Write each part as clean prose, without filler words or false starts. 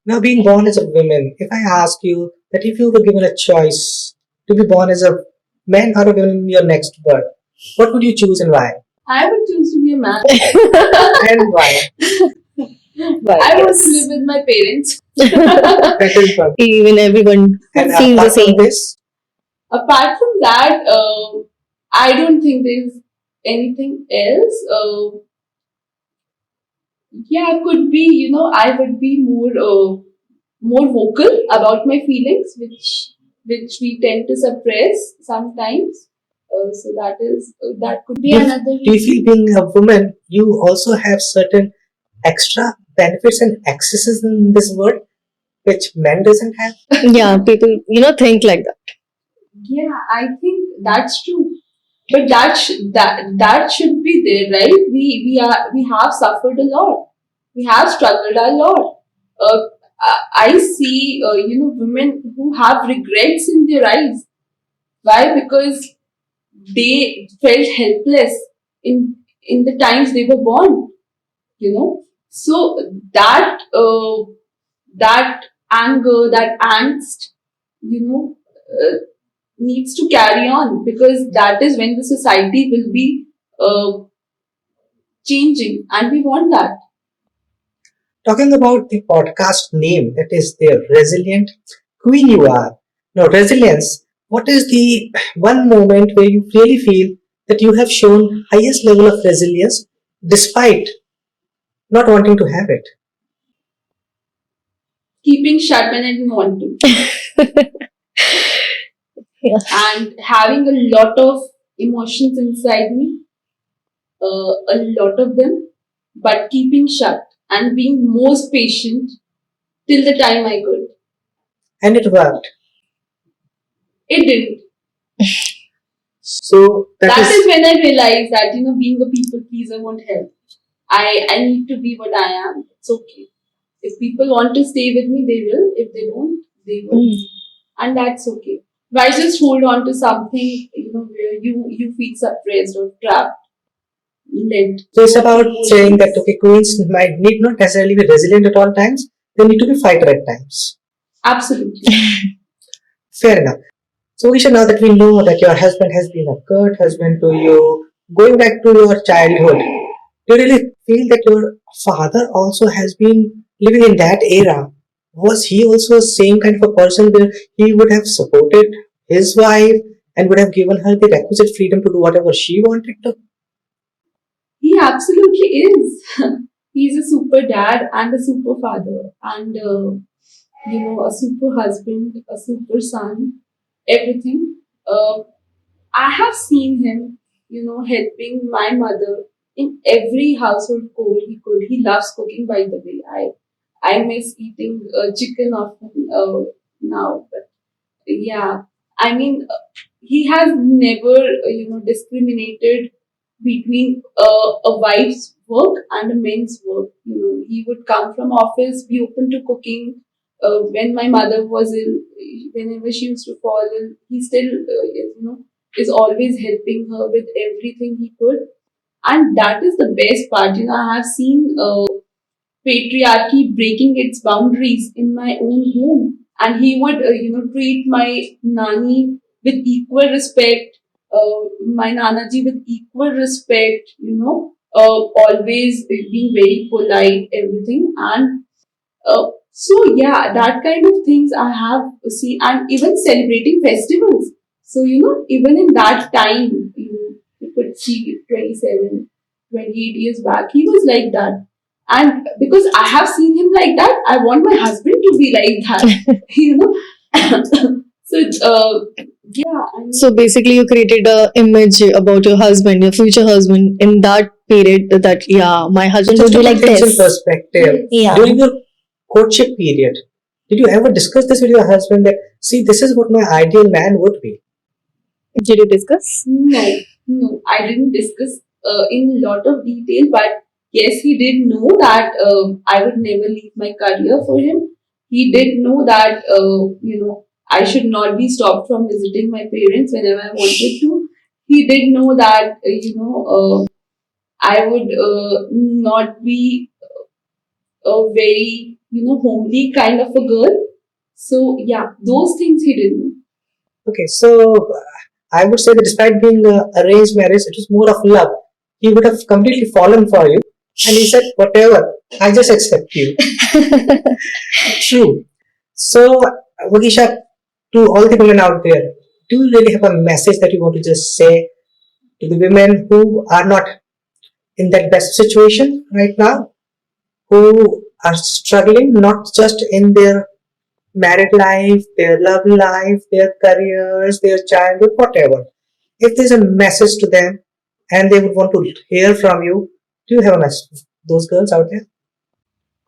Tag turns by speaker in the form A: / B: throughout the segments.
A: Now, being born as a woman, if I ask you that if you were given a choice to be born as a man or a woman in your next birth, what would you choose and why?
B: I would choose to be a man.
A: And why?
C: But
B: I want to
C: yes,
B: live with my parents.
A: That is one.
C: even everyone
A: And
C: feels the
A: apart from
C: same.
A: this,
B: Apart from that, I don't think there's anything else. Yeah, could be, I would be more vocal about my feelings, which we tend to suppress sometimes. So that could be
A: do you,
B: another
A: do you feel
B: reason.
A: being a woman, you also have certain extra benefits and accesses in this world which men doesn't have?
C: Yeah, people, think like that.
B: Yeah, I think that's true. But that should be there, right? We have suffered a lot. We have struggled a lot. I see, women who have regrets in their eyes. Why? Because they felt helpless in the times they were born. So that anger, that angst, you know, needs to carry on, because that is when the society will be uh, changing, and we want that.
A: Talking about the podcast name, that is the resilient queen you are. Now, resilience, what is the one moment where you really feel that you have shown highest level of resilience despite not wanting to have it?
B: Keeping shut when I didn't want to,
C: Yeah.
B: and having a lot of emotions inside me, a lot of them, but keeping shut and being most patient till the time I could.
A: And it worked.
B: It didn't.
A: So
B: That is when I realized that, being a people pleaser won't help. I need to be what I am. It's okay. If people want to stay with me, they will. If they don't, they will.
C: Mm.
B: And that's okay. Why just hold on to something, where you feel suppressed or trapped, led.
A: So it's about saying that okay, queens might need not necessarily be resilient at all times. They need to be fighter at times.
B: Absolutely.
A: Fair enough. So Isha, now that we know that your husband has been a good husband to you, going back to your childhood, do you really feel that your father also has been living in that era? Was he also the same kind of a person where he would have supported his wife and would have given her the requisite freedom to do whatever she wanted to?
B: He absolutely is. He's a super dad and a super father, and a super husband, a super son, everything. I have seen him, helping my mother in every household chore he could. He loves cooking, by the way. I miss eating chicken often now, but yeah, I mean, he has never, discriminated between a wife's work and a man's work. He would come from office, be open to cooking. When my mother was ill, whenever she used to fall ill, he still, is always helping her with everything he could. And that is the best part. I have seen patriarchy breaking its boundaries in my own home. And he would, treat my nani with equal respect, my nanaji with equal respect, always being very polite, everything. And so, yeah, that kind of things I have seen, and even celebrating festivals. So, even in that time, you could see 27, 28 years back, he was like that. And because I have seen him like that, I want my husband to be like that, So, yeah, I mean,
C: So basically, you created a image about your husband, your future husband, in that period. That yeah, my husband
A: Just
C: would
A: to
C: be
A: put
C: like
A: things in
C: this.
A: perspective,
C: Yeah.
A: during your courtship period, did you ever discuss this with your husband that, see, this is what my ideal man would be?
C: Did you discuss?
B: No, I didn't discuss in a lot of detail, but yes, he did know that I would never leave my career for him. He did know that, I should not be stopped from visiting my parents whenever I wanted to. He did know that, I would not be a very, homely kind of a girl. So yeah, those things he didn't know.
A: Okay, so I would say that despite being arranged marriage, it was more of love. He would have completely fallen for you, and he said, "Whatever, I just accept you." True. So, Vagisha, to all the women out there, do you really have a message that you want to just say to the women who are not in that best situation right now, who are struggling not just in their married life, their love life, their careers, their childhood, whatever? If there's a message to them and they would want to hear from you, do you have a message to those girls out there?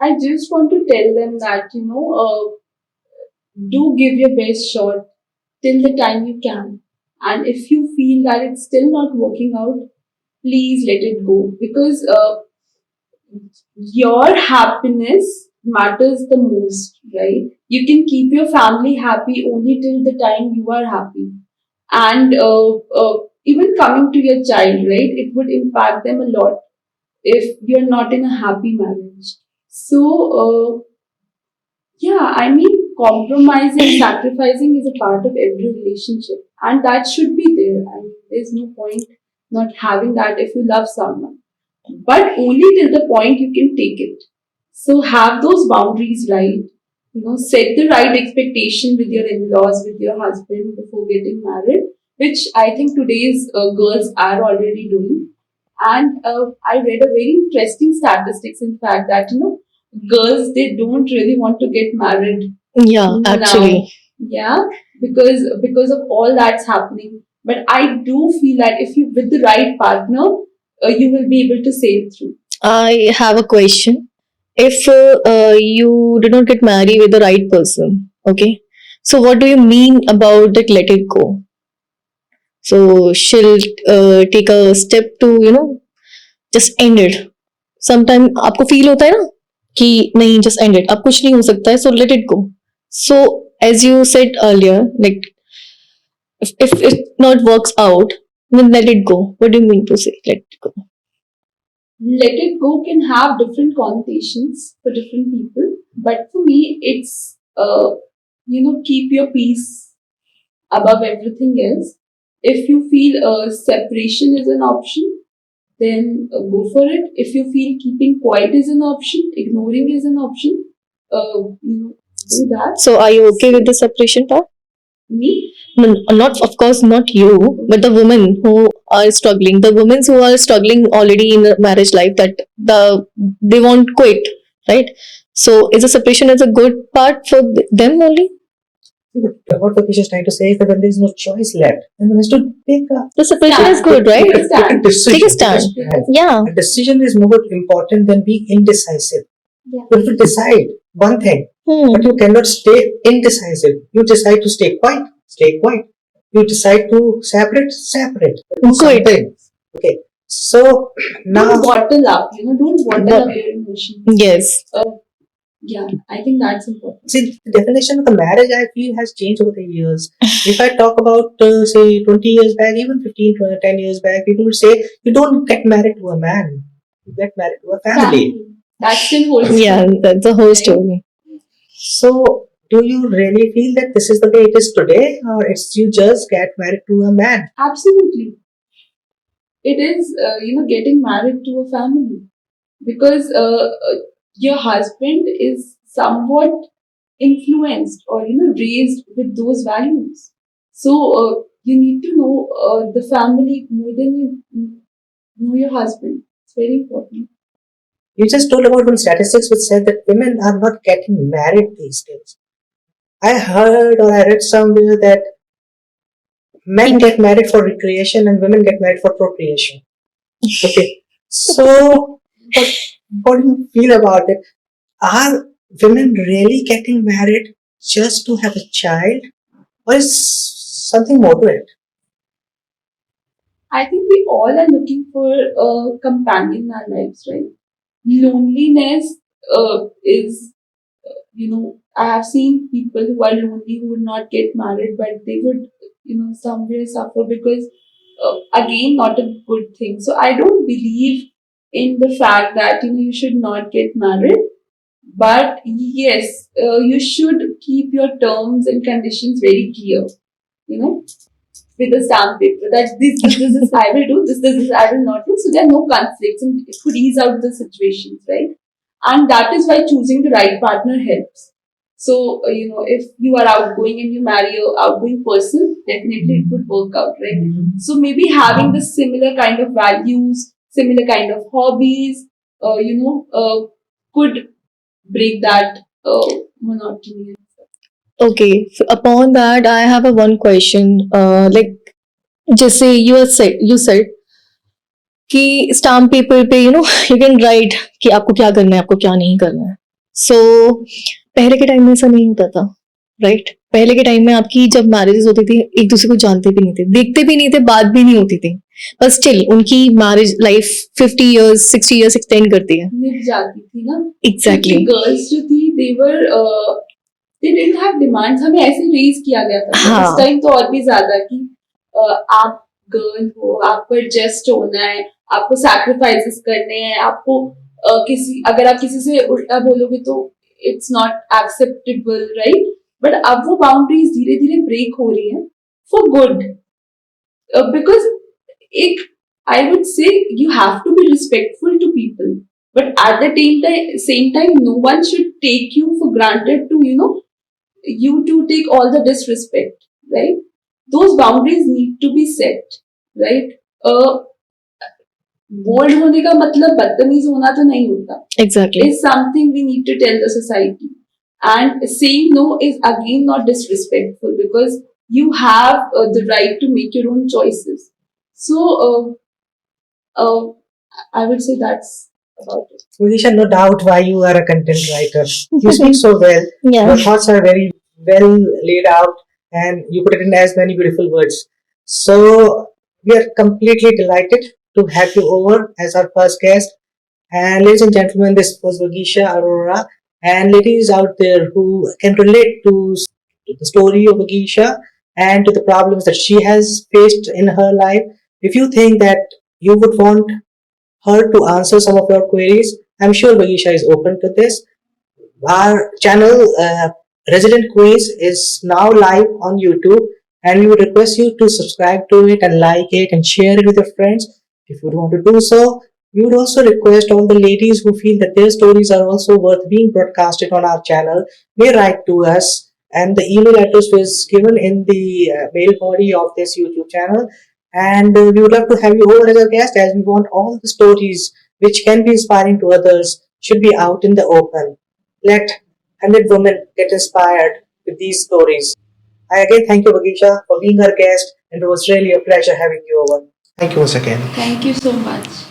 B: I just want to tell them that, do give your best shot till the time you can. And if you feel that it's still not working out, please let it go, because your happiness matters the most, right? You can keep your family happy only till the time you are happy. And even coming to your child, right? It would impact them a lot if you're not in a happy marriage. So, yeah, I mean, compromising, sacrificing is a part of every relationship, and that should be there. I mean, there's no point not having that if you love someone, but only till the point you can take it. So have those boundaries right. Set the right expectation with your in-laws, with your husband before getting married, which I think today's girls are already doing. And I read a very interesting statistics, in fact, that girls, they don't really want to get married
C: Yeah,
B: now.
C: actually.
B: Yeah, because of all that's happening. But I do feel that if you with the right partner, you will be able to sail through.
C: I have a question. If you did not get married with the right person, okay, so what do you mean about that let it go? So she'll take a step to, just end it. Sometime आपको feel होता है ना कि नहीं, just end it, अब कुछ नहीं हो सकता है, so let it go. So as you said earlier, like if it not works out, then let it go. What do you mean to say let it go?
B: Let it go can have different connotations for different people, but for me, it's keep your peace above everything else. If you feel separation is an option, then go for it. If you feel keeping quiet is an option, ignoring is an option, do that.
C: So are you okay with the separation part?
B: Me,
C: No, not of course not you, but the women who are struggling, the women who are struggling already in the marriage life, that they won't quit, right? So is the separation is a good part for them only?
A: What Vakish is trying to say is that when there is no choice left, then one has to take
C: The separation is good, right?
B: Take a stand.
A: decision.
C: Take a stand. Yeah.
A: A decision is more important than being indecisive.
B: Yeah.
A: You have to decide one thing, but you cannot stay indecisive. You decide to stay quiet, stay quiet. You decide to separate, separate. Do
C: Quit.
A: something. Okay. So now,
B: Don't bottle up. Don't bottle up your emotions.
C: Yes.
B: Yeah, I think that's important.
A: see, the definition of the marriage, I feel, has changed over the years. If I talk about, say, 20 years back, even 15, 20, 10 years back, people would say, you don't get married to a man, you get married to a family.
B: That still holds.
C: Yeah, that's the whole story.
A: So, do you really feel that this is the way it is today, or it's you just get married to a man?
B: Absolutely. It is, getting married to a family, because your husband is somewhat influenced or, raised with those values. So you need to know the family more than you know your husband. It's very important.
A: You just told about some statistics which said that women are not getting married these days. I heard or I read somewhere that men get married for recreation and women get married for procreation. Okay. So, what do you feel about it? Are women really getting married just to have a child, or is something more to it?
B: I think we all are looking for a companion in our lives, right? Loneliness is, I have seen people who are lonely who would not get married, but they would, somewhere suffer because, again, not a good thing. So I don't believe in the fact that, you should not get married. But yes, you should keep your terms and conditions very clear. You know, with a stamp paper that this I will do, this I will not do. So there are no conflicts and it could ease out the situations, right? And that is why choosing the right partner helps. So, if you are outgoing and you marry a outgoing person, definitely it would work out, right? So maybe having the similar kind of values, similar kind of hobbies, could break that monotony.
C: Okay, upon that, I have a one question. Like, जैसे you said कि stamp paper पे you can write कि आपको क्या करना है आपको क्या नहीं करना है सो पहले के टाइम में ऐसा नहीं होता था राइट पहले के टाइम में आपकी जब मैरिजेस होती थी एक दूसरे को जानते भी नहीं थे देखते भी नहीं थे बात भी नहीं होती थी पर स्टिल उनकी marriage life 50 years 60 years extend करती है
B: निभ जाती थी ना
C: एग्जैक्टली
B: गर्ल्स जो थी दे डिडंट हैव डिमांड्स हमें ऐसे रेज किया गया था
C: हाँ
B: उस टाइम तो और भी ज्यादा कि आप गर्ल हो आपको एडजस्ट होना है आपको सैक्रिफाइसेस करने हैं आपको किसी अगर आप किसी से उल्टा बोलोगे तो it's not acceptable right but अब वो बाउंड्रीज धीरे धीरे ब्रेक हो रही है फॉर गुड because एक I would say you have to be respectful to people, but at the same time, no one should take you for granted to you to take all the disrespect, right? Those boundaries need to be set, right? Bold होने का मतलब बदतमीज होना तो नहीं होता.
C: Exactly
B: Is something we need to tell the society. And saying no is again not disrespectful because you have the right to make your own choices. So, I would say that's about it.
A: Vagisha, no doubt why you are a content writer. You speak so well. Your
C: yeah
A: thoughts are very well laid out and you put it in as many beautiful words. So we are completely delighted to have you over as our first guest. And ladies and gentlemen, this was Vagisha Arora. And ladies out there who can relate to the story of Vagisha and to the problems that she has faced in her life, if you think that you would want her to answer some of your queries, I'm sure Vagisha is open to this. Our channel, Resident Quiz, is now live on YouTube, and we would request you to subscribe to it and like it and share it with your friends. If you would want to do so, we would also request all the ladies who feel that their stories are also worth being broadcasted on our channel may write to us, and the email address is given in the mail body of this YouTube channel. And we would love to have you over as a guest, as we want all the stories which can be inspiring to others should be out in the open. Let 100 women get inspired with these stories. I again thank you, Vagisha, for being our guest, and it was really a pleasure having you over. Thank you once again.
B: Thank you so much.